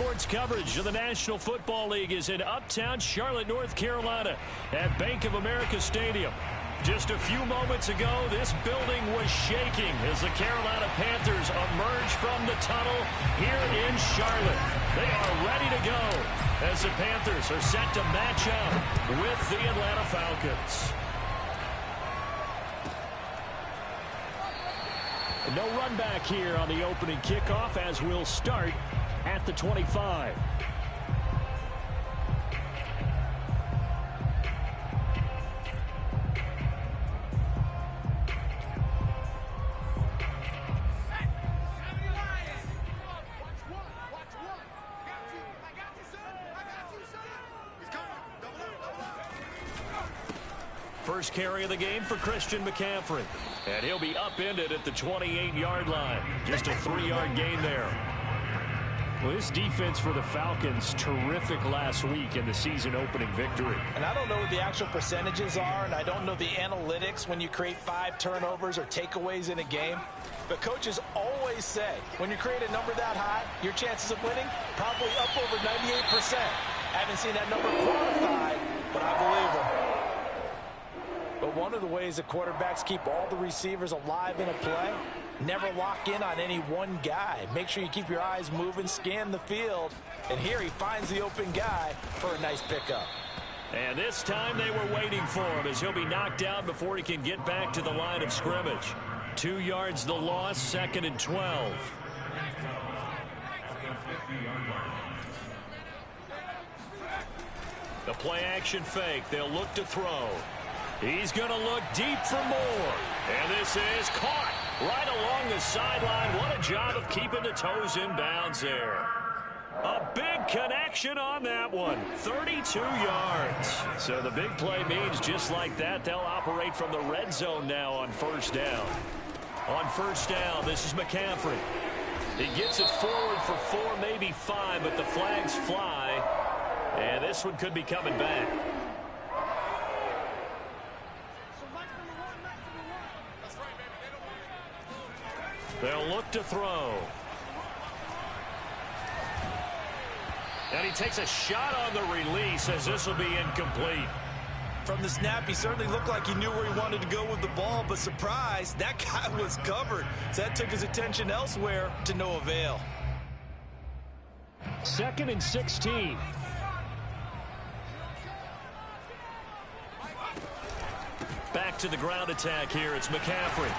sports coverage of the National Football League is in uptown Charlotte, North Carolina at Bank of America Stadium. Just a few moments ago, this building was shaking as the Carolina Panthers emerged from the tunnel here in Charlotte. They are ready to go as the Panthers are set to match up with the Atlanta Falcons. No run back here on the opening kickoff as we'll start at the 25. First carry of the game for Christian McCaffrey. And he'll be upended at the 28-yard line. Just a 3-yard gain there. Well, this defense for the Falcons, terrific last week in the season-opening victory. And I don't know what the actual percentages are, and I don't know the analytics when you create 5 turnovers or takeaways in a game. But coaches always say, when you create a number that high, your chances of winning probably up over 98%. I haven't seen that number quantified, but I believe them. But one of the ways that quarterbacks keep all the receivers alive in a play, never lock in on any one guy. Make sure you keep your eyes moving, scan the field. And here he finds the open guy for a nice pickup. And this time they were waiting for him as he'll be knocked down before he can get back to the line of scrimmage. 2 yards the loss, 2nd and 12. The play action fake. They'll look to throw. He's going to look deep for more. And this is caught right along the sideline. What a job of keeping the toes in bounds there. A big connection on that one. 32 yards. So the big play means just like that, they'll operate from the red zone now on first down. On first down, this is McCaffrey. He gets it forward for 4, maybe 5, but the flags fly. And this one could be coming back. They'll look to throw. And he takes a shot on the release as this will be incomplete. From the snap, he certainly looked like he knew where he wanted to go with the ball, but surprise, that guy was covered. So that took his attention elsewhere to no avail. 2nd and 16. Back to the ground attack here. It's McCaffrey.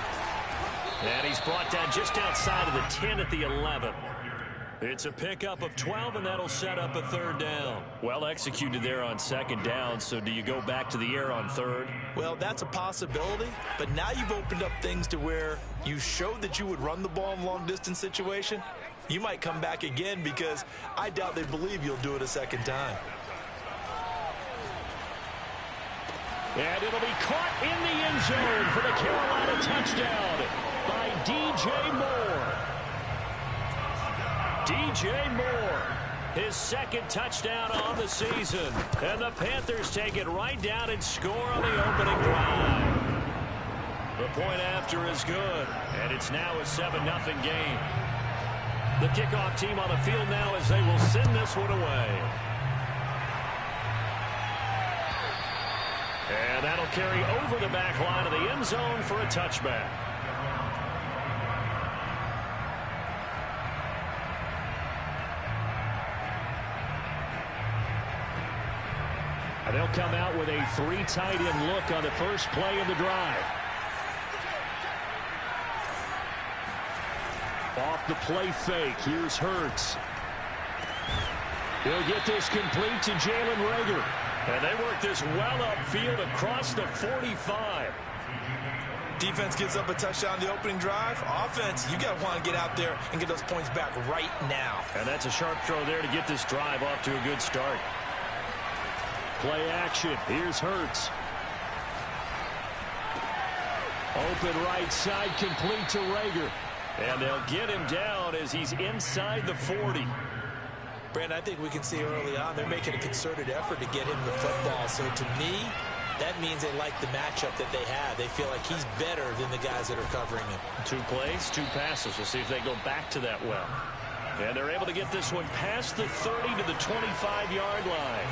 And he's brought down just outside of the 10 at the 11. It's a pickup of 12, and that'll set up a 3rd down. Well executed there on 2nd down, so do you go back to the air on 3rd? Well, that's a possibility, but now you've opened up things to where you showed that you would run the ball in long-distance situation. You might come back again because I doubt they believe you'll do it a 2nd time. And it'll be caught in the end zone for the Carolina touchdown by DJ Moore. DJ Moore, his 2nd touchdown on the season. And the Panthers take it right down and score on the opening drive. The point after is good, and it's now a 7-0 game. The kickoff team on the field now as they will send this one away. And that'll carry over the back line of the end zone for a touchback. And they'll come out with a 3 tight end look on the first play of the drive. Off the play fake, here's Hurts. He'll get this complete to Jalen Reagor. And they work this well upfield across the 45. Defense gives up a touchdown the opening drive. Offense, you got to want to get out there and get those points back right now. And that's a sharp throw there to get this drive off to a good start. Play action. Here's Hurts. Open right side, complete to Reagor. And they'll get him down as he's inside the 40. Brandon, I think we can see early on they're making a concerted effort to get him the football. So to me, that means they like the matchup that they have. They feel like he's better than the guys that are covering him. 2 plays, 2 passes. We'll see if they go back to that well. And they're able to get this one past the 30 to the 25-yard line.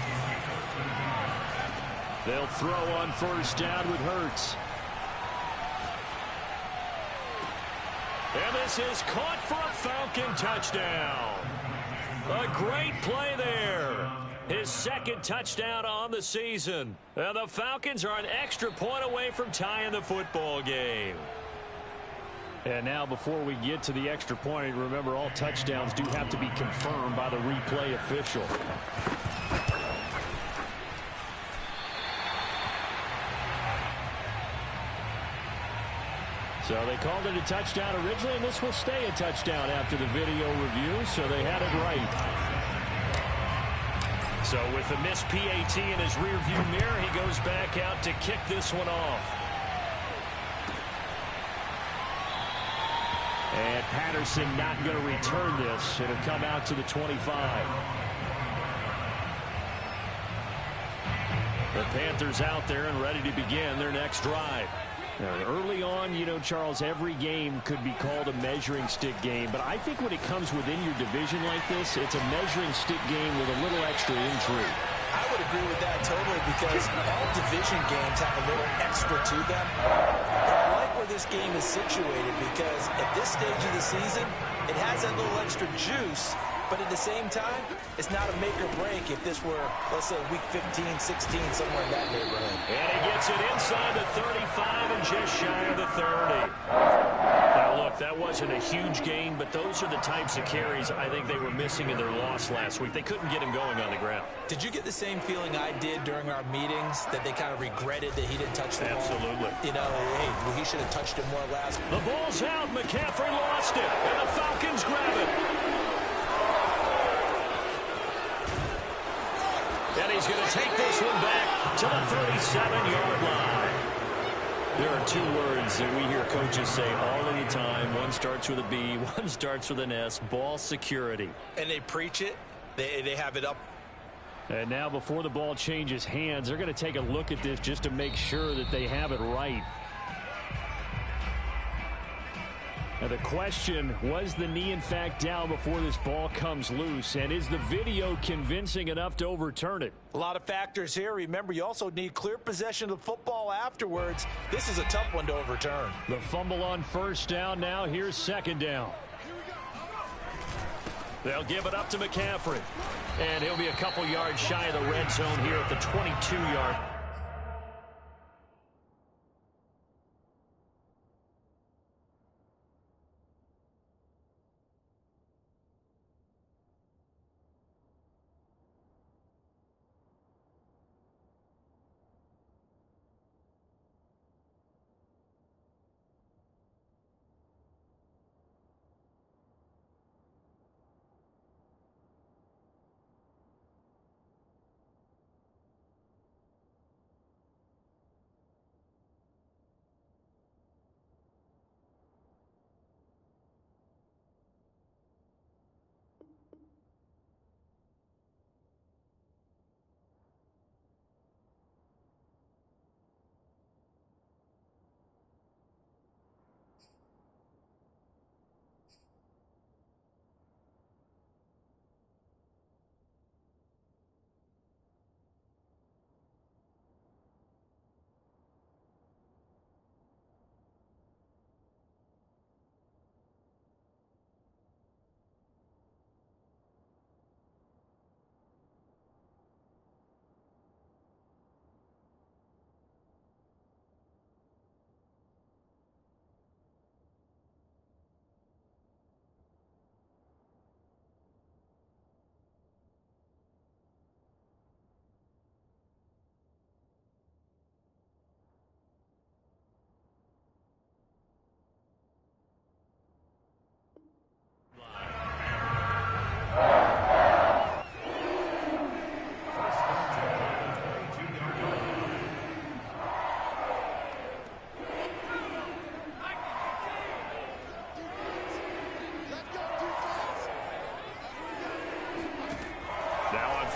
They'll throw on first down with Hurts. And this is caught for a Falcon touchdown. A great play there. His second touchdown on the season. And the Falcons are an extra point away from tying the football game. And now before we get to the extra point, remember all touchdowns do have to be confirmed by the replay official. So they called it a touchdown originally, and this will stay a touchdown after the video review, so they had it right. So with a missed PAT in his rearview mirror, he goes back out to kick this one off. And Patterson not going to return this. It'll come out to the 25. The Panthers out there and ready to begin their next drive. Now, early on, you know, Charles, every game could be called a measuring stick game. But I think when it comes within your division like this, it's a measuring stick game with a little extra intrigue. I would agree with that totally because all division games have a little extra to them. But I like where this game is situated because at this stage of the season, it has that little extra juice. But at the same time, it's not a make or break if this were, let's say, week 15, 16, somewhere in that neighborhood. And he gets it inside the 35 and just shy of the 30. Now, look, that wasn't a huge gain, but those are the types of carries I think they were missing in their loss last week. They couldn't get him going on the ground. Did you get the same feeling I did during our meetings, that they kind of regretted that he didn't touch the ball? Absolutely. You know, hey, well, he should have touched it more last week. The ball's out. McCaffrey lost it, and the Falcons grab it. And he's going to take this one back to the 37-yard line. There are two words that we hear coaches say all of the time. One starts with a B, one starts with an S, ball security. And they preach it. They have it up. And now before the ball changes hands, they're going to take a look at this just to make sure that they have it right. Now the question, was the knee in fact down before this ball comes loose? And is the video convincing enough to overturn it? A lot of factors here. Remember, you also need clear possession of the football afterwards. This is a tough one to overturn. The fumble on first down now. Here's second down. They'll give it up to McCaffrey. And he'll be a couple yards shy of the red zone here at the 22-yard.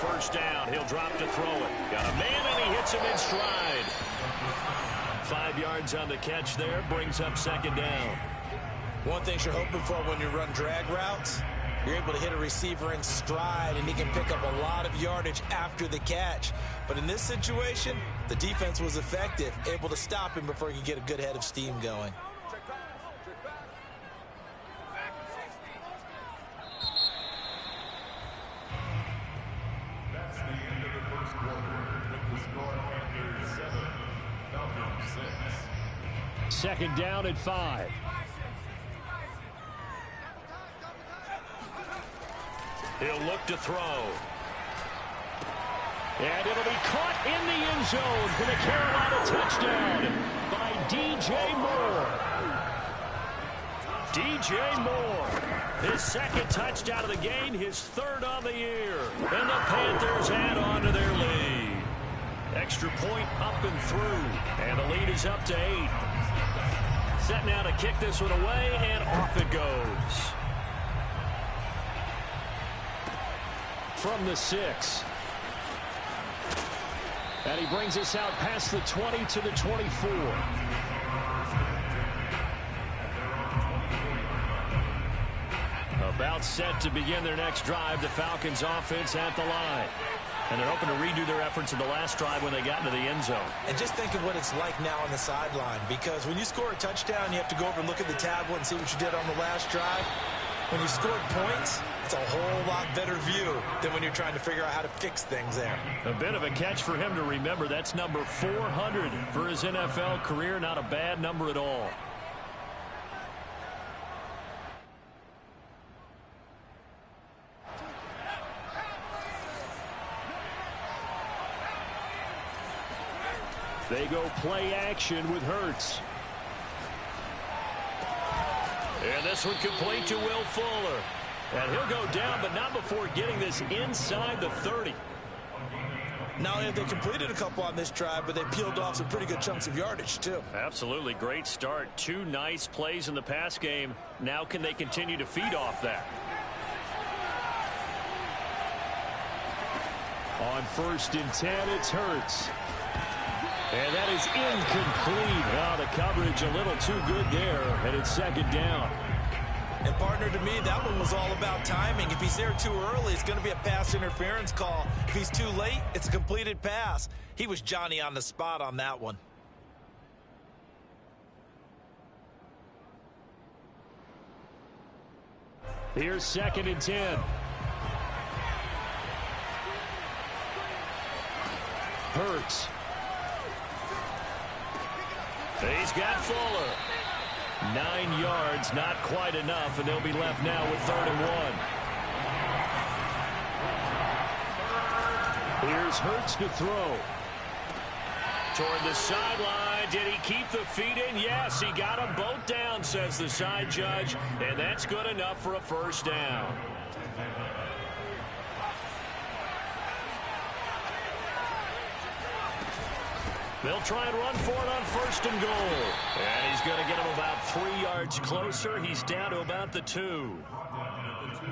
First down, he'll drop to throw it. Got a man, and he hits him in stride. 5 yards on the catch there, brings up second down. One thing you're hoping for when you run drag routes, You're able to hit a receiver in stride, and he can pick up a lot of yardage after the catch. But in this situation, the defense was effective, able to stop him before he could get a good head of steam going. That's the end of the first quarter with the score Panthers 7, Falcons 6. Second down at 5. He'll look to throw. And it'll be caught in the end zone for the Carolina touchdown by DJ Moore. DJ Moore, his second touchdown of the game, his third on the year. And the Panthers add on to their lead. Extra point up and through. And the lead is up to 8. Set now to kick this one away, and off it goes. From the 6. And he brings us out past the 20 to the 24. About set to begin their next drive. The Falcons offense at the line. And they're hoping to redo their efforts in the last drive when they got into the end zone. And just think of what it's like now on the sideline. Because when you score a touchdown, you have to go over and look at the tablet and see what you did on the last drive. When you scored points, it's a whole lot better view than when you're trying to figure out how to fix things there. A bit of a catch for him to remember. That's number 400 for his NFL career. Not a bad number at all. They go play action with Hurts. And this one complete to Will Fuller. And he'll go down, but not before getting this inside the 30. Not only have they completed a couple on this drive, but they peeled off some pretty good chunks of yardage, too. Absolutely. Great start. 2 nice plays in the pass game. Now can they continue to feed off that? On 1st and 10, it's Hurts. And that is incomplete. Oh, the coverage a little too good there, and it's 2nd down. And, partner, to me, that one was all about timing. If he's there too early, it's going to be a pass interference call. If he's too late, it's a completed pass. He was Johnny on the spot on that one. Here's 2nd and 10. Hurts. He's got Fuller. 9 yards, not quite enough, and they'll be left now with 3rd and 1. Here's Hurts to throw. Toward the sideline. Did he keep the feet in? Yes, he got them both down, says the side judge, and that's good enough for a 1st down. They'll try and run for it on 1st and goal. And he's going to get him about 3 yards closer. He's down to about the 2.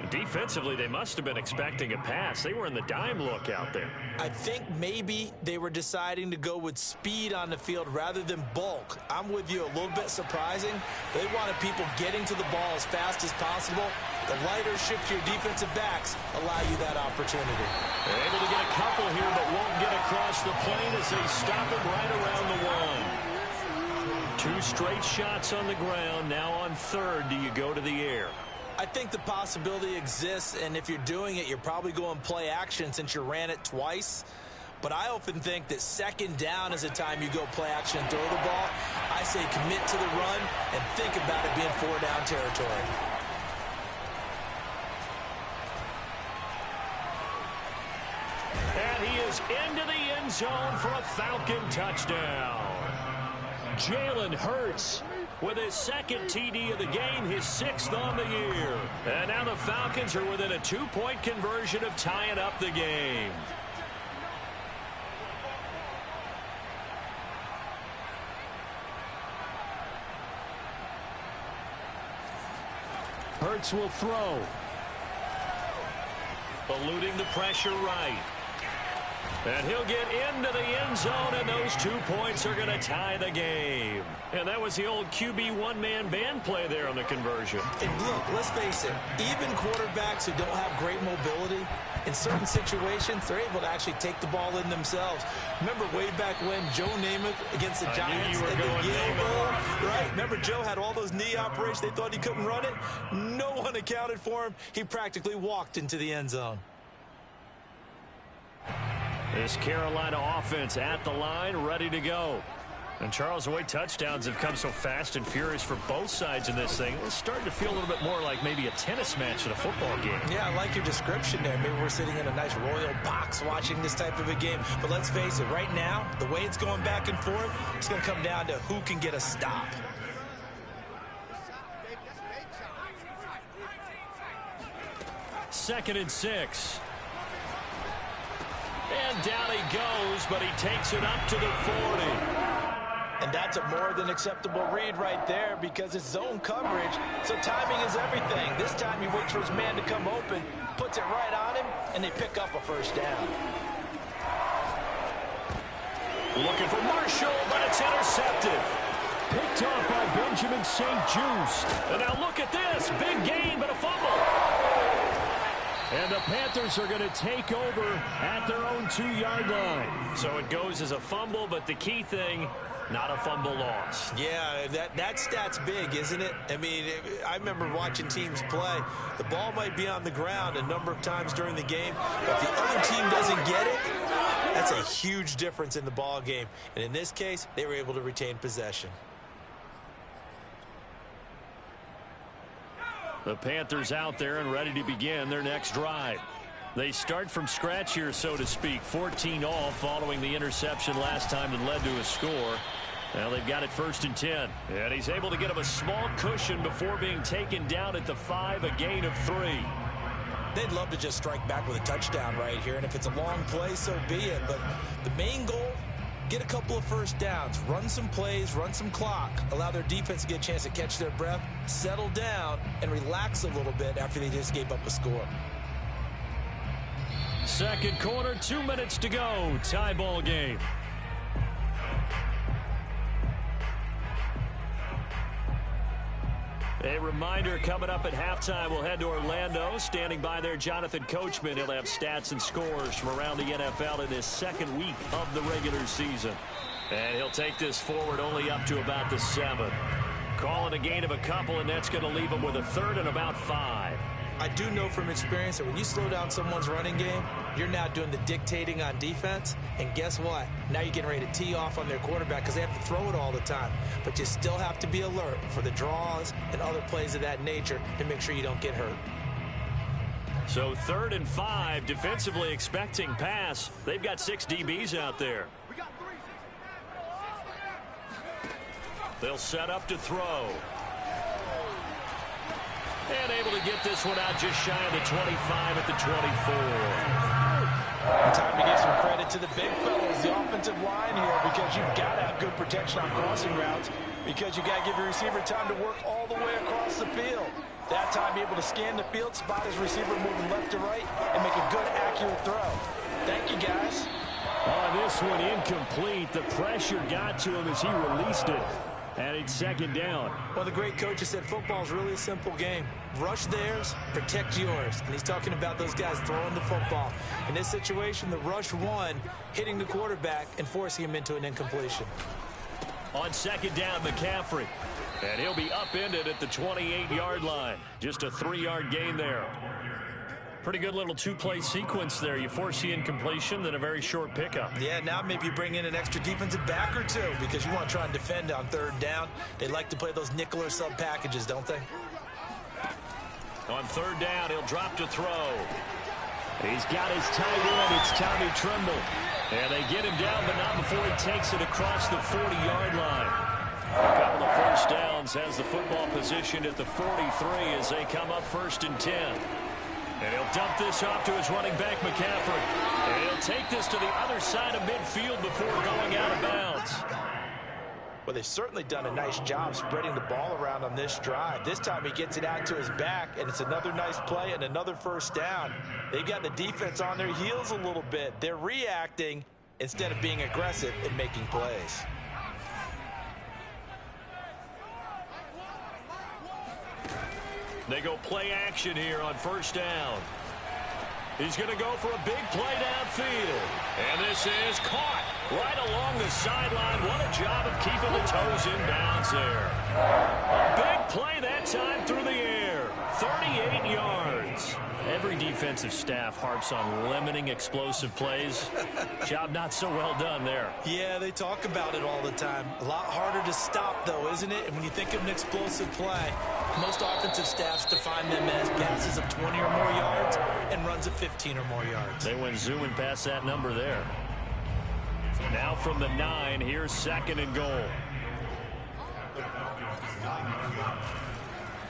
Defensively, they must have been expecting a pass. They were in the dime look out there. I think maybe they were deciding to go with speed on the field rather than bulk. I'm with you, a little bit surprising. They wanted people getting to the ball as fast as possible. The lighter shift to your defensive backs allow you that opportunity. They're able to get a couple here, but won't get across the plane as they stop him right around the 1. 2 straight shots on the ground. Now on 3rd, do you go to the air? I think the possibility exists, and if you're doing it, you're probably going play action since you ran it twice. But I often think that 2nd down is a time you go play action and throw the ball. I say commit to the run and think about it being 4-down territory. And he is into the end zone for a Falcon touchdown. Jalen Hurts with his 2nd TD of the game, his 6th on the year. And now the Falcons are within a 2-point conversion of tying up the game. Hurts will throw. Eluding the pressure right. And he'll get into the end zone, and those 2 points are going to tie the game. And that was the old QB one-man band play there on the conversion. And look, let's face it, even quarterbacks who don't have great mobility, in certain situations, they're able to actually take the ball in themselves. Remember way back when Joe Namath against the Giants in the Yale Bowl, right? Remember Joe had all those knee operations. They thought he couldn't run it. No one accounted for him. He practically walked into the end zone. This Carolina offense at the line, ready to go. And Charles, the way touchdowns have come so fast and furious for both sides in this thing, it's starting to feel a little bit more like maybe a tennis match in a football game. Yeah, I like your description there. Maybe we're sitting in a nice royal box watching this type of a game. But let's face it, right now, the way it's going back and forth, it's going to come down to who can get a stop. Second and 6. And down he goes, but he takes it up to the 40. And that's a more than acceptable read right there because it's zone coverage, so timing is everything. This time he waits for his man to come open, puts it right on him, and they pick up a first down. Looking for Marshall, but it's intercepted. Picked off by Benjamin St-Juste. And now look at this. Big gain, but a fumble. And the Panthers are going to take over at their own 2-yard line. So it goes as a fumble, but the key thing, not a fumble loss. Yeah, that stat's big, isn't it? I mean, I remember watching teams play. The ball might be on the ground a number of times during the game, but if the other team doesn't get it, that's a huge difference in the ball game. And in this case, they were able to retain possession. The Panthers out there and ready to begin their next drive. They start from scratch here, so to speak. 14 all following the interception last time that led to a score. Well, they've got it 1st and 10. And he's able to get him a small cushion before being taken down at the 5, a gain of 3. They'd love to just strike back with a touchdown right here. And if it's a long play, so be it. But the main goal, get a couple of first downs, run some plays, run some clock, allow their defense to get a chance to catch their breath, settle down, and relax a little bit after they just gave up a score. Second quarter, 2 minutes to go. Tie ball game. A reminder, coming up at halftime, we'll head to Orlando. Standing by there, Jonathan Coachman. He'll have stats and scores from around the NFL in this second week of the regular season. And he'll take this forward only up to about the 7. Calling a gain of a couple, and that's going to leave him with a 3rd and about 5. I do know from experience that when you slow down someone's running game, you're now doing the dictating on defense. And guess what? Now you're getting ready to tee off on their quarterback because they have to throw it all the time. But you still have to be alert for the draws and other plays of that nature to make sure you don't get hurt. So 3rd and 5, defensively expecting pass. They've got 6 DBs out there. They'll set up to throw. And able to get this one out just shy of the 25 at the 24. Time to give some credit to the big fellas, the offensive line here, because you've got to have good protection on crossing routes, because you got to give your receiver time to work all the way across the field. That time, be able to scan the field, spot his receiver moving left to right, and make a good, accurate throw. Thank you, guys. On this one, incomplete. The pressure got to him as he released it. And it's 2nd down. Well, the great coach has said football is really a simple game. Rush theirs, protect yours. And he's talking about those guys throwing the football. In this situation, the rush won, hitting the quarterback and forcing him into an incompletion. On 2nd down, McCaffrey. And he'll be upended at the 28-yard line. Just a 3-yard gain there. Pretty good little 2-play sequence there. You force the incompletion, then a very short pickup. Yeah, now maybe you bring in an extra defensive back or 2 because you want to try and defend on 3rd down. They like to play those nickel or sub packages, don't they? On 3rd down, he'll drop to throw. He's got his tight end. It's Tommy Tremble. And they get him down, but not before he takes it across the 40-yard line. A couple of first downs, has the football positioned at the 43 as they come up 1st and 10. And he'll dump this off to his running back, McCaffrey. And he'll take this to the other side of midfield before going out of bounds. Well, they've certainly done a nice job spreading the ball around on this drive. This time he gets it out to his back, and it's another nice play and another first down. They've got the defense on their heels a little bit. They're reacting instead of being aggressive and making plays. They go play action here on first down. He's going to go for a big play downfield. And this is caught right along the sideline. What a job of keeping the toes in bounds there. A big play that time through the air. 38 yards. Every defensive staff harps on limiting explosive plays. Job not so well done there. Yeah, they talk about it all the time. A lot harder to stop, though, isn't it? And when you think of an explosive play, most offensive staffs define them as passes of 20 or more yards and runs of 15 or more yards. They went zooming past that number there. Now from the 9, here's 2nd and goal.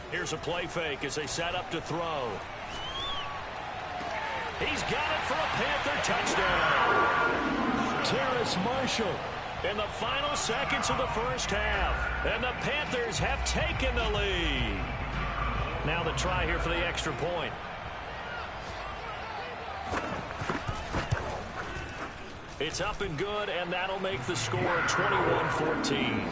Here's a play fake as they set up to throw. He's got it for a Panther touchdown. Terrace Marshall in the final seconds of the first half. And the Panthers have taken the lead. Now the try here for the extra point. It's up and good, and that'll make the score 21-14.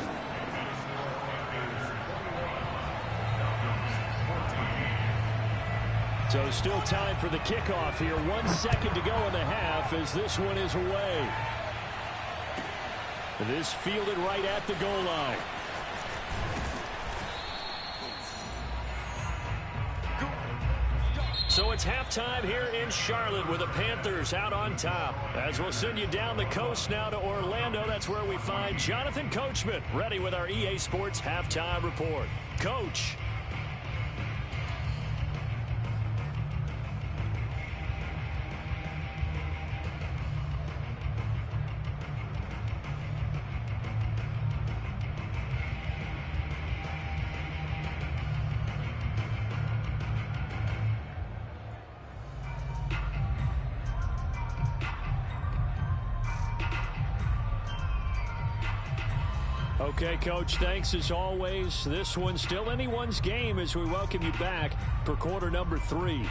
So still time for the kickoff here. 1 second to go in the half as this one is away. This fielded right at the goal line. So it's halftime here in Charlotte with the Panthers out on top. As we'll send you down the coast now to Orlando, that's where we find Jonathan Coachman ready with our EA Sports Halftime Report. Coach. Okay, Coach, thanks as always. This one's still anyone's game as we welcome you back for quarter number 3.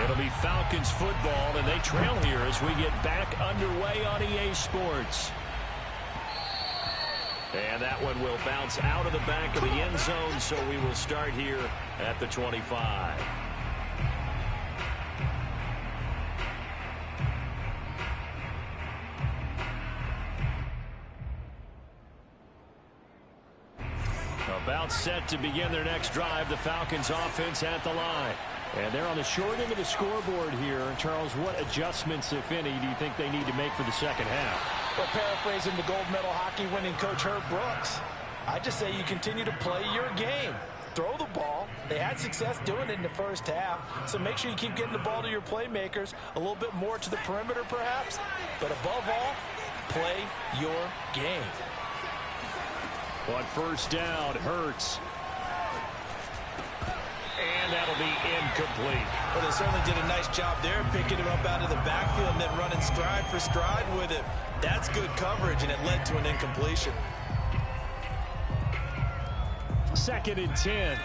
It'll be Falcons football, and they trail here as we get back underway on EA Sports. And that one will bounce out of the back of the end zone, so we will start here at the 25. About set to begin their next drive. The Falcons offense at the line. And they're on the short end of the scoreboard here. Charles, what adjustments, if any, do you think they need to make for the second half? Well, paraphrasing the gold medal hockey winning coach Herb Brooks, I just say you continue to play your game. Throw the ball. They had success doing it in the first half, so make sure you keep getting the ball to your playmakers, a little bit more to the perimeter perhaps, but above all, play your game. On first down, Hurts. And that'll be incomplete. Well, they certainly did a nice job there, picking him up out of the backfield and then running stride for stride with him. That's good coverage, and it led to an incompletion. 2nd and 10.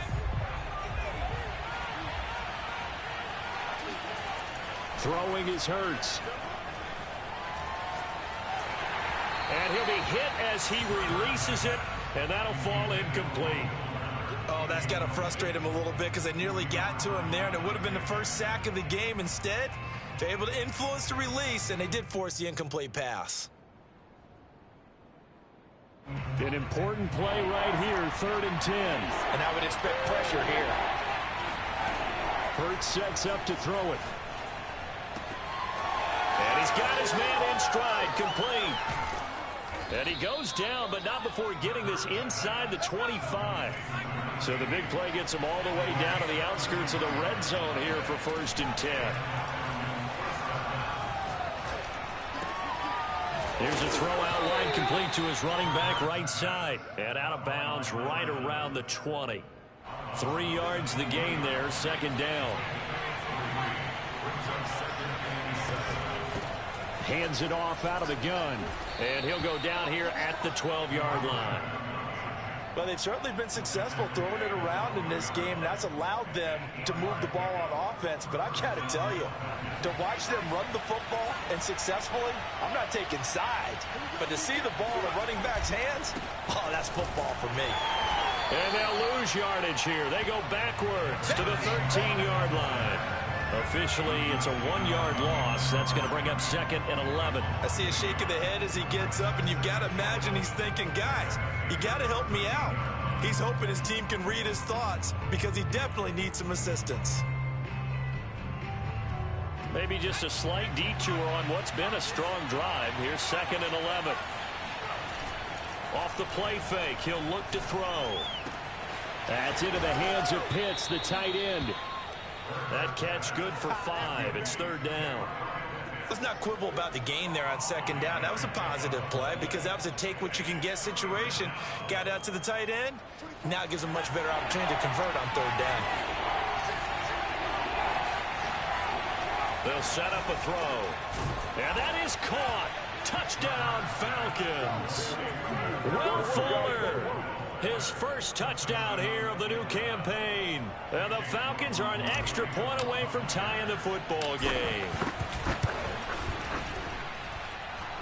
Throwing is Hurts. And he'll be hit as he releases it, and that'll fall incomplete. Oh, that's got to frustrate him a little bit because they nearly got to him there, and it would have been the first sack of the game. Instead, they're able to influence the release, and they did force the incomplete pass. An important play right here, 3rd and 10. And I would expect pressure here. Hurts sets up to throw it. And he's got his man in stride, complete. And he goes down, but not before getting this inside the 25. So the big play gets him all the way down to the outskirts of the red zone here for 1st and 10. Here's a throw out line complete to his running back right side. And out of bounds right around the 20. 3 yards the gain there, 2nd down. Hands it off out of the gun. And he'll go down here at the 12-yard line. Well, they've certainly been successful throwing it around in this game. That's allowed them to move the ball on offense. But I've got to tell you, to watch them run the football and successfully, I'm not taking sides. But to see the ball in a running back's hands, oh, that's football for me. And they'll lose yardage here. They go backwards to the 13-yard line. Officially, it's a 1-yard loss. That's going to bring up 2nd and 11. I see a shake of the head as he gets up, and you've got to imagine he's thinking, guys, you got to help me out. He's hoping his team can read his thoughts because he definitely needs some assistance. Maybe just a slight detour on what's been a strong drive. Here's 2nd and 11. Off the play fake, he'll look to throw. That's into the hands of Pitts, the tight end. That catch good for 5. It's 3rd down. Let's not quibble about the gain there on 2nd down. That was a positive play because that was a take-what-you-can-get situation. Got out to the tight end. Now it gives him a much better opportunity to convert on 3rd down. They'll set up a throw. And that is caught. Touchdown, Falcons. Will Fuller, his first touchdown here of the new campaign. And the Falcons are an extra point away from tying the football game.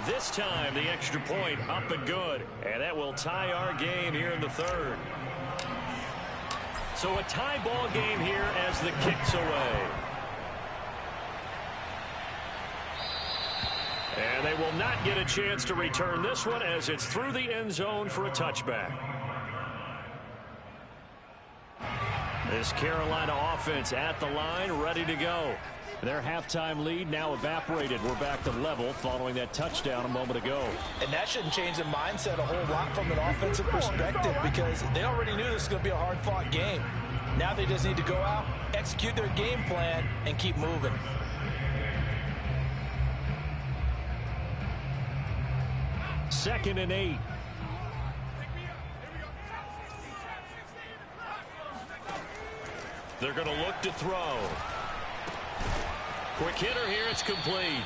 This time, the extra point up and good. And that will tie our game here in the 3rd. So a tie ball game here as the kick's away. And they will not get a chance to return this one as it's through the end zone for a touchback. This Carolina offense at the line, ready to go. Their halftime lead now evaporated. We're back to level following that touchdown a moment ago. And that shouldn't change the mindset a whole lot from an offensive perspective because they already knew this was going to be a hard-fought game. Now they just need to go out, execute their game plan, and keep moving. Second and 8. They're going to look to throw. Quick hitter here. It's complete.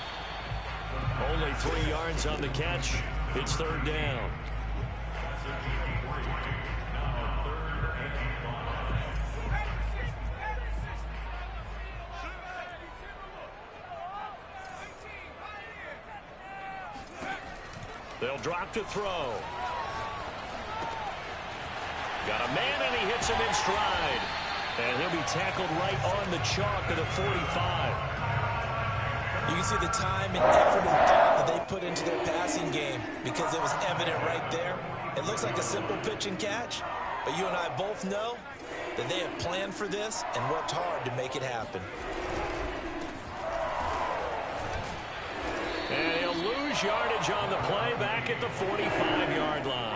Only 3 yards on the catch. It's 3rd down. They'll drop to throw. Got a man, and he hits him in stride. And he'll be tackled right on the chalk of the 45. You can see the time and effort and thought that they put into their passing game because it was evident right there. It looks like a simple pitch and catch, but you and I both know that they have planned for this and worked hard to make it happen. And he'll lose yardage on the play back at the 45-yard line.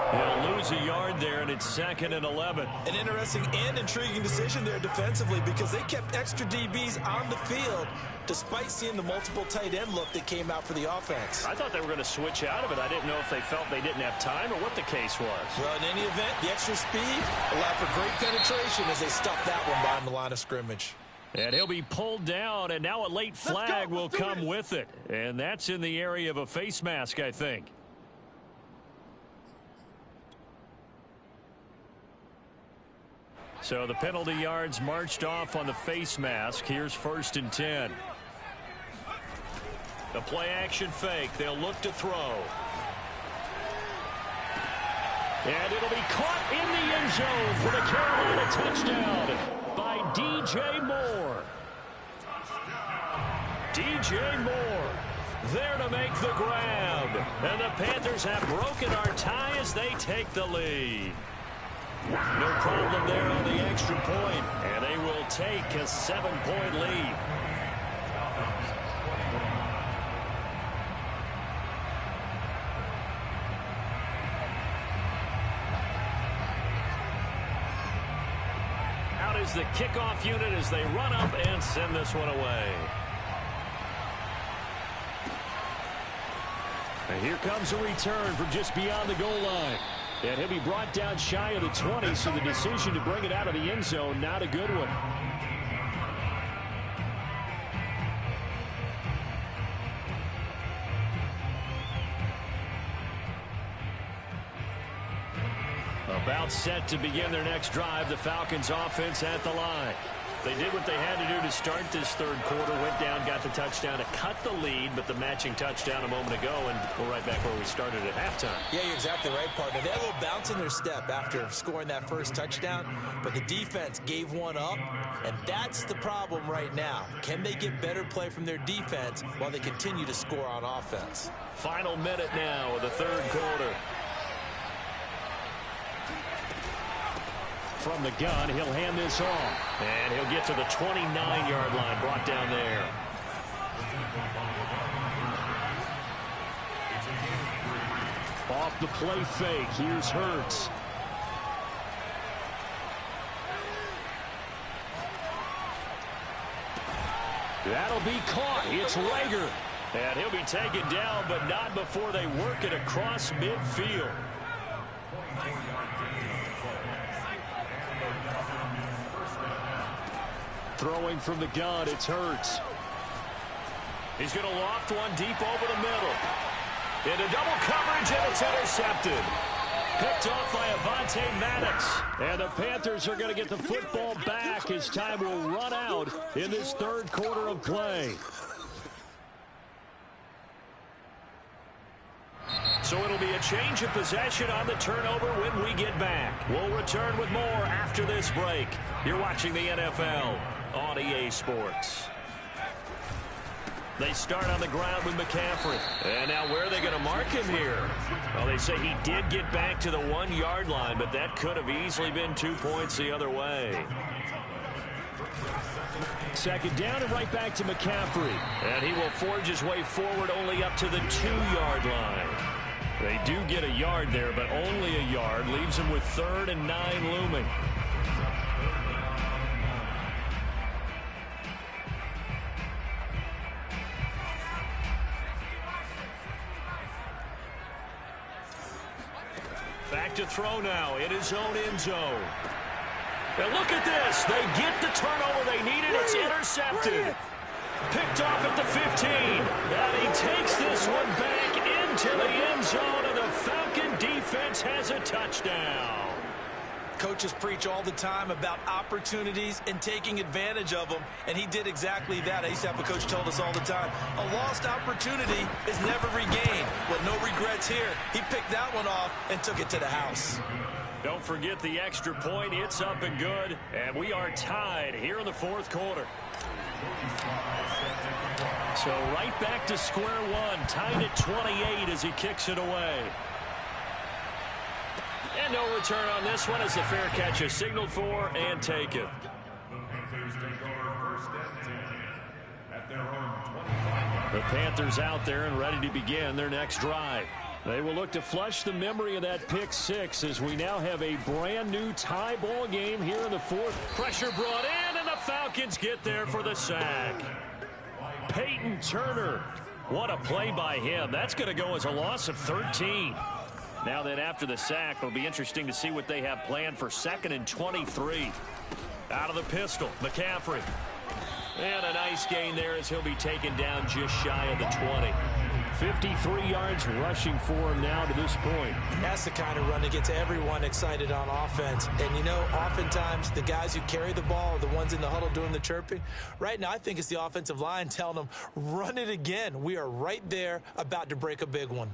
He'll lose a yard there, and it's 2nd and 11. An interesting and intriguing decision there defensively because they kept extra DBs on the field despite seeing the multiple tight end look that came out for the offense. I thought they were going to switch out of it. I didn't know if they felt they didn't have time or what the case was. Well, in any event, the extra speed allowed for great penetration as they stuffed that one behind the line of scrimmage. And he'll be pulled down, and now a late flag will come with it. And that's in the area of a face mask, I think. So the penalty yards marched off on the face mask. Here's 1st and 10. The play action fake. They'll look to throw. And it'll be caught in the end zone for the Carolina touchdown by DJ Moore. DJ Moore there to make the grab. And the Panthers have broken our tie as they take the lead. No problem there on the extra point, and they will take a 7-point lead. Out is the kickoff unit as they run up and send this one away. And here comes a return from just beyond the goal line. And he'll be brought down shy of the 20, so the decision to bring it out of the end zone, not a good one. About set to begin their next drive, the Falcons offense at the line. They did what they had to do to start this third quarter, went down, got the touchdown to cut the lead, but the matching touchdown a moment ago, and we're right back where we started at halftime. Yeah, you're exactly right, partner. They had a little bounce in their step after scoring that first touchdown, but the defense gave one up, and that's the problem right now. Can they get better play from their defense while they continue to score on offense? Final minute now of the third quarter. From the gun, he'll hand this off. And he'll get to the 29-yard line, brought down there. Off the play fake, here's Hurts. That'll be caught. It's Rager. And he'll be taken down, but not before they work it across midfield. Throwing from the gun, it's Hurts. He's going to loft one deep over the middle. Into double coverage, and it's intercepted. Picked off by Avonte Maddox. And the Panthers are going to get the football back as time will run out in this third quarter of play. So it'll be a change of possession on the turnover when we get back. We'll return with more after this break. You're watching the NFL on EA Sports. They start on the ground with McCaffrey. And now where are they going to mark him here? Well, they say he did get back to the 1-yard line, but that could have easily been 2 points the other way. Second down and right back to McCaffrey. And he will forge his way forward only up to the 2-yard line. They do get a yard there, but only a yard. Leaves him with 3rd and 9 looming. Back to throw now in his own end zone. And look at this. They get the turnover they needed. It's intercepted. Picked off at the 15. And he takes this one back into the end zone, and the Falcon defense has a touchdown. Coaches preach all the time about opportunities and taking advantage of them, and he did exactly that. I used to have a coach told us all the time, a lost opportunity is never regained. Well, no regrets here. He picked that one off and took it to the house. Don't forget the extra point. It's up and good, and we are tied here in the fourth quarter. So right back to square one, tied at 28 as he kicks it away. And no return on this one as the fair catch is signaled for and taken. The Panthers out there and ready to begin their next drive. They will look to flush the memory of that pick six as we now have a brand new tie ball game here in the fourth. Pressure brought in, and the Falcons get there for the sack. Peyton Turner. What a play by him. That's going to go as a loss of 13. Now then, after the sack, it'll be interesting to see what they have planned for 2nd and 23. Out of the pistol, McCaffrey. And a nice gain there as he'll be taken down just shy of the 20. 53 yards rushing for him now to this point. That's the kind of run that gets everyone excited on offense. And, you know, oftentimes the guys who carry the ball are the ones in the huddle doing the chirping. Right now, I think it's the offensive line telling them, run it again. We are right there about to break a big one.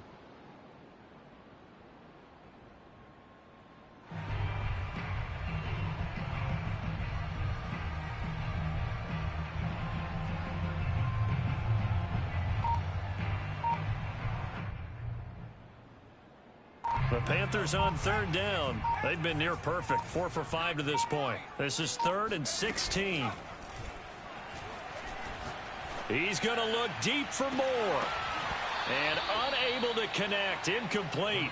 The Panthers on 3rd down. They've been near perfect, 4 for 5 to this point. This is 3rd and 16. He's going to look deep for more. And unable to connect, incomplete.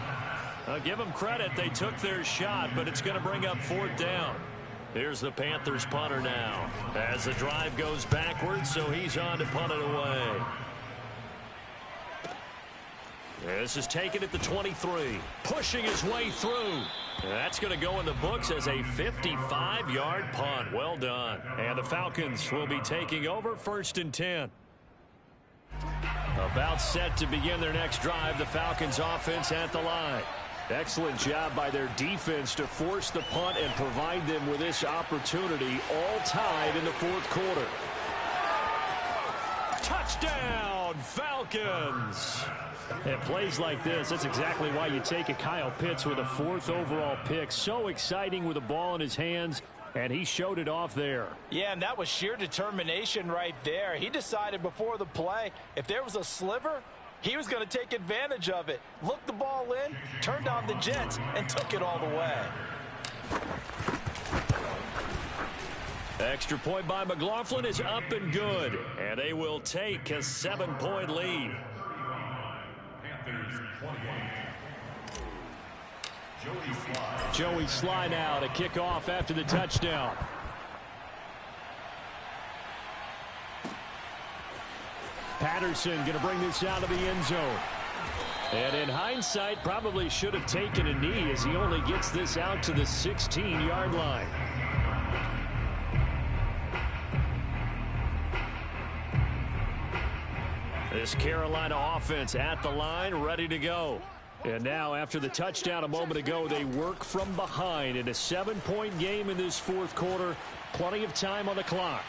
I'll give them credit, they took their shot, but it's going to bring up 4th down. Here's the Panthers punter now. As the drive goes backwards, so he's on to punt it away. This is taken at the 23. Pushing his way through. That's going to go in the books as a 55-yard punt. Well done. And the Falcons will be taking over 1st and 10. About set to begin their next drive. The Falcons offense at the line. Excellent job by their defense to force the punt and provide them with this opportunity, all tied in the fourth quarter. Touchdown, Falcons! At plays like this, that's exactly why you take a Kyle Pitts with a 4th overall pick. So exciting with the ball in his hands, and he showed it off there. Yeah, and that was sheer determination right there. He decided before the play, if there was a sliver, he was going to take advantage of it. Looked the ball in, turned on the jets, and took it all the way. Extra point by McLaughlin is up and good, and they will take a 7-point lead. Panthers 28. Joey Sly now to kick off after the touchdown. Patterson going to bring this out of the end zone. And in hindsight, probably should have taken a knee as he only gets this out to the 16-yard line. This Carolina offense at the line, ready to go. And now, after the touchdown a moment ago, they work from behind in a 7-point game in this fourth quarter. Plenty of time on the clock.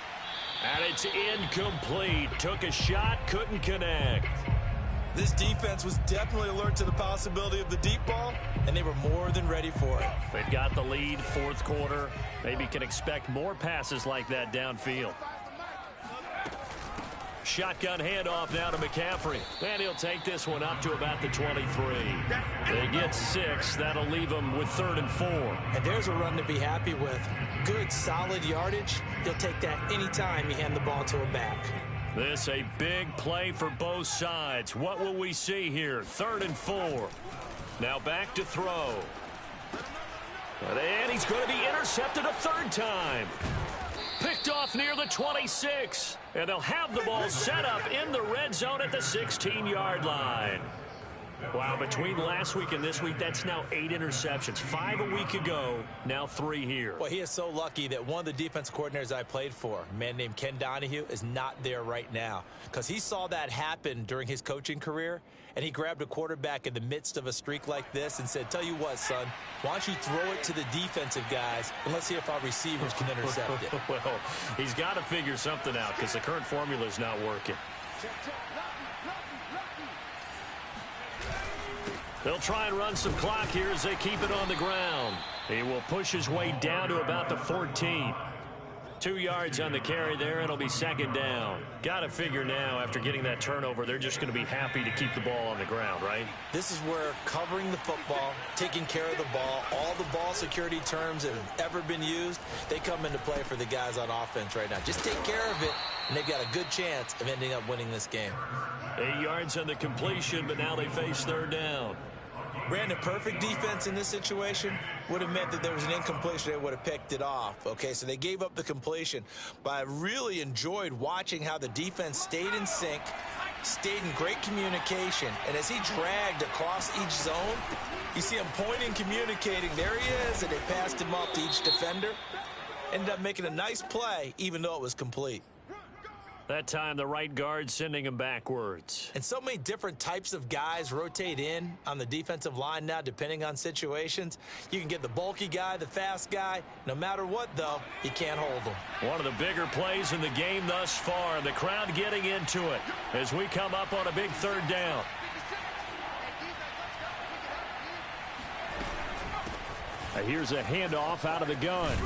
And it's incomplete. Took a shot, couldn't connect. This defense was definitely alert to the possibility of the deep ball, and they were more than ready for it. They've got the lead, fourth quarter. Maybe can expect more passes like that downfield. Shotgun handoff now to McCaffrey. And he'll take this one up to about the 23. They get 6. That'll leave them with 3rd and 4. And there's a run to be happy with. Good, solid yardage. He'll take that anytime you hand the ball to a back. This a big play for both sides. What will we see here? 3rd and 4. Now back to throw. And he's going to be intercepted a 3rd time. Picked off near the 26. And they'll have the ball set up in the red zone at the 16-yard line. Wow, between last week and this week, that's now 8 interceptions. 5 a week ago, now 3 here. Well, he is so lucky that one of the defense coordinators I played for, a man named Ken Donahue, is not there right now. Because he saw that happen during his coaching career, and he grabbed a quarterback in the midst of a streak like this and said, tell you what, son, why don't you throw it to the defensive guys, and let's see if our receivers can intercept it. Well, he's got to figure something out because the current formula is not working. They'll try and run some clock here as they keep it on the ground. He will push his way down to about the 14. 2 yards on the carry there, and it'll be 2nd down. Got to figure now, after getting that turnover, they're just going to be happy to keep the ball on the ground, right? This is where covering the football, taking care of the ball, all the ball security terms that have ever been used, they come into play for the guys on offense right now. Just take care of it, and they've got a good chance of ending up winning this game. 8 yards on the completion, but now they face 3rd down. Brandon, perfect defense in this situation would have meant that there was an incompletion. They would have picked it off. Okay, so they gave up the completion. But I really enjoyed watching how the defense stayed in sync, stayed in great communication. And as he dragged across each zone, you see him pointing, communicating. There he is, and they passed him up to each defender. Ended up making a nice play, even though it was complete. That time, the right guard sending him backwards. And so many different types of guys rotate in on the defensive line now, depending on situations. You can get the bulky guy, the fast guy. No matter what, though, you can't hold them. One of the bigger plays in the game thus far. The crowd getting into it as we come up on a big 3rd down. Here's a handoff out of the gun.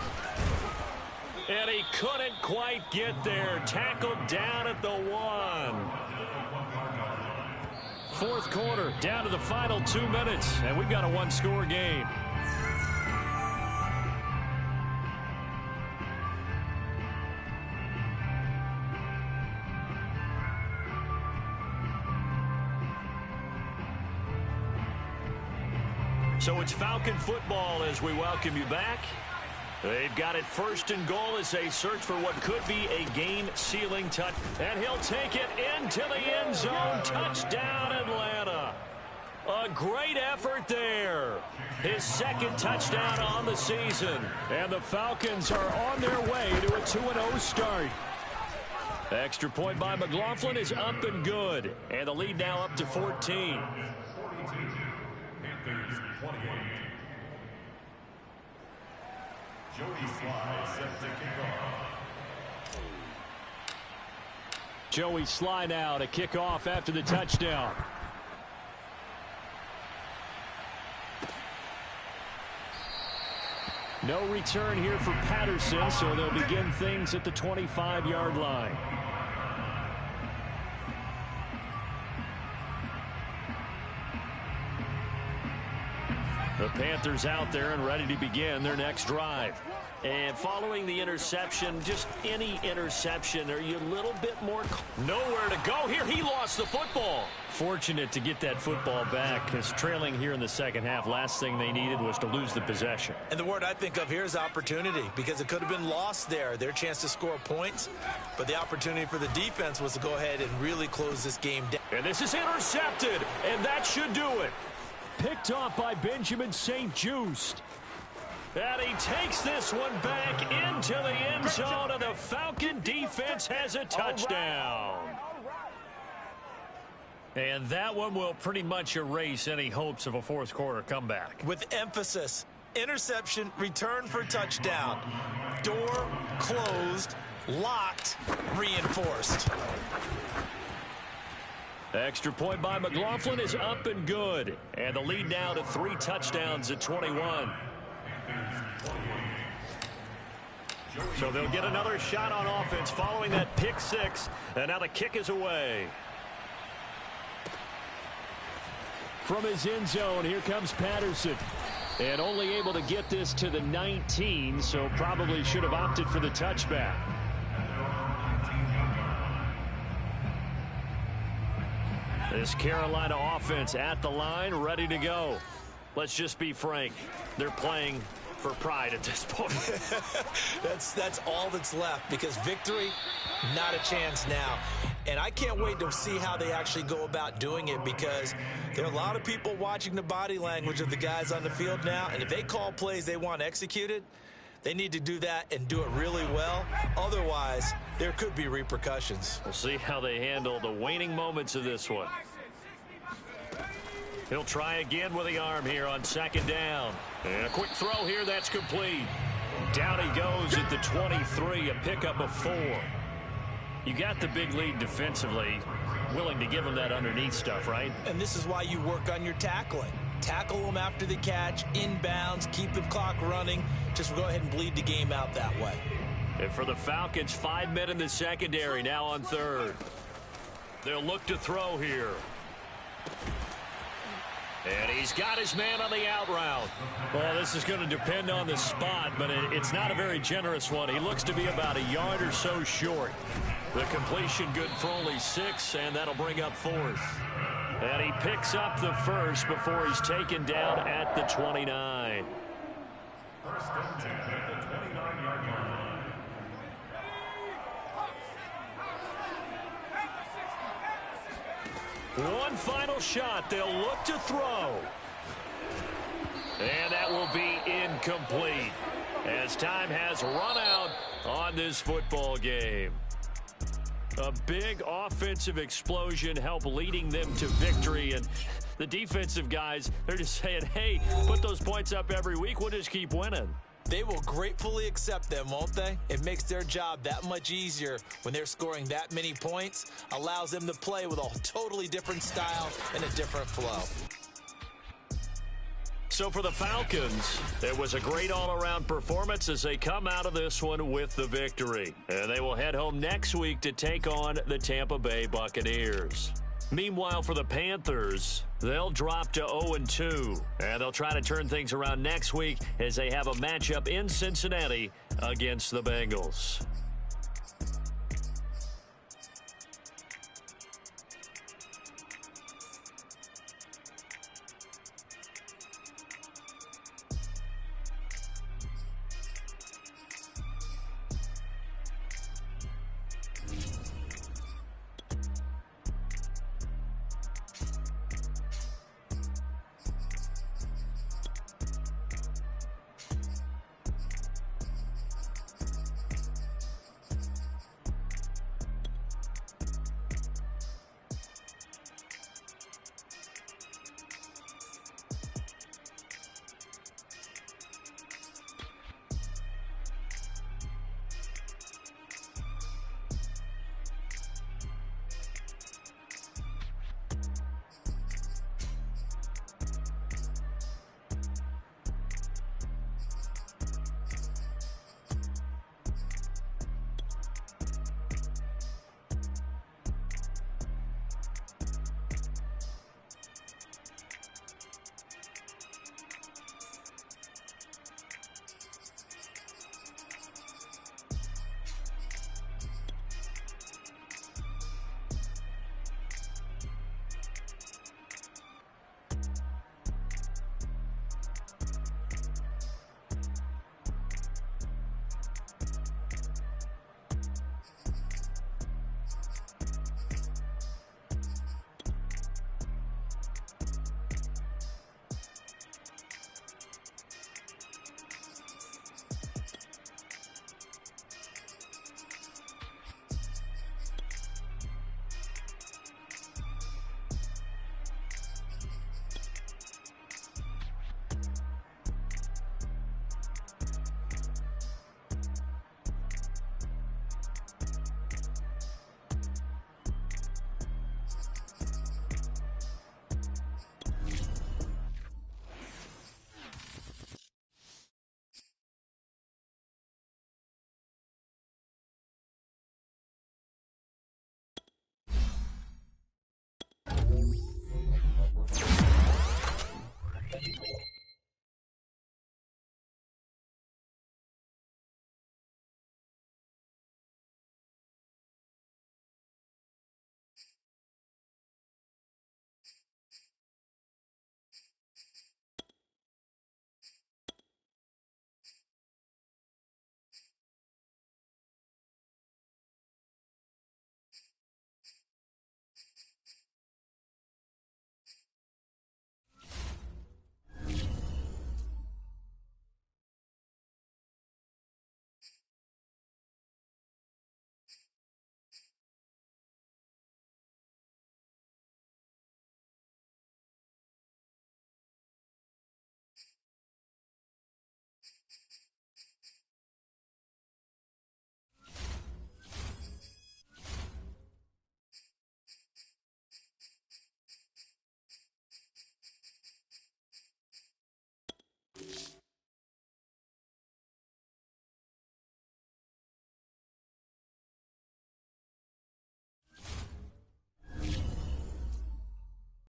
And he couldn't quite get there. Tackled down at the 1. Fourth quarter, down to the final 2 minutes, and we've got a 1-score game. So it's Falcon football as we welcome you back. They've got it 1st and goal as they search for what could be a game-sealing touch. And he'll take it into the end zone. Touchdown, Atlanta. A great effort there. His 2nd touchdown on the season. And the Falcons are on their way to a 2-0 start. Extra point by McLaughlin is up and good. And the lead now up to 14. Panthers 28. Joey Sly set to kick off. Joey Sly now to kick off after the touchdown. No return here for Patterson, so they'll begin things at the 25-yard line. The Panthers out there and ready to begin their next drive. And following the interception, just any interception, are you a little bit more... Nowhere to go here. He lost the football. Fortunate to get that football back, because trailing here in the second half, last thing they needed was to lose the possession. And the word I think of here is opportunity, because it could have been lost there, their chance to score points. But the opportunity for the defense was to go ahead and really close this game down. And this is intercepted, and that should do it. Picked off by Benjamin St-Juste. And he takes this one back into the end zone, and the Falcon defense has a touchdown. And that one will pretty much erase any hopes of a fourth quarter comeback. With emphasis, interception, return for touchdown. Door closed, locked, reinforced. Extra point by McLaughlin is up and good. And the lead now to 3 touchdowns at 21. So they'll get another shot on offense following that pick 6. And now the kick is away. From his end zone, here comes Patterson. And only able to get this to the 19, so probably should have opted for the touchback. This Carolina offense at the line, ready to go. Let's just be frank. They're playing for pride at this point. That's all that's left, because victory, not a chance now. And I can't wait to see how they actually go about doing it, because there are a lot of people watching the body language of the guys on the field now, and if they call plays they want executed, they need to do that and do it really well. Otherwise, there could be repercussions. We'll see how they handle the waning moments of this one. He'll try again with the arm here on second down. And a quick throw here, that's complete. Down he goes at the 23, a pickup of 4. You got the big lead defensively, willing to give him that underneath stuff, right? And this is why you work on your tackling. Tackle them after the catch, inbounds, keep the clock running. Just go ahead and bleed the game out that way. And for the Falcons, 5 men in the secondary, now on third. They'll look to throw here. And he's got his man on the out route. Well, this is going to depend on the spot, but it's not a very generous one. He looks to be about a yard or so short. The completion good for only 6, and that'll bring up 4th. And he picks up the first before he's taken down at the 29. First and 10 at the 29-yard line. One final shot. They'll look to throw. And that will be incomplete, as time has run out on this football game. A big offensive explosion helped leading them to victory. And the defensive guys, they're just saying, hey, put those points up every week. We'll just keep winning. They will gratefully accept them, won't they? It makes their job that much easier when they're scoring that many points. Allows them to play with a totally different style and a different flow. So for the Falcons, it was a great all-around performance as they come out of this one with the victory. And they will head home next week to take on the Tampa Bay Buccaneers. Meanwhile, for the Panthers, they'll drop to 0-2, and they'll try to turn things around next week as they have a matchup in Cincinnati against the Bengals.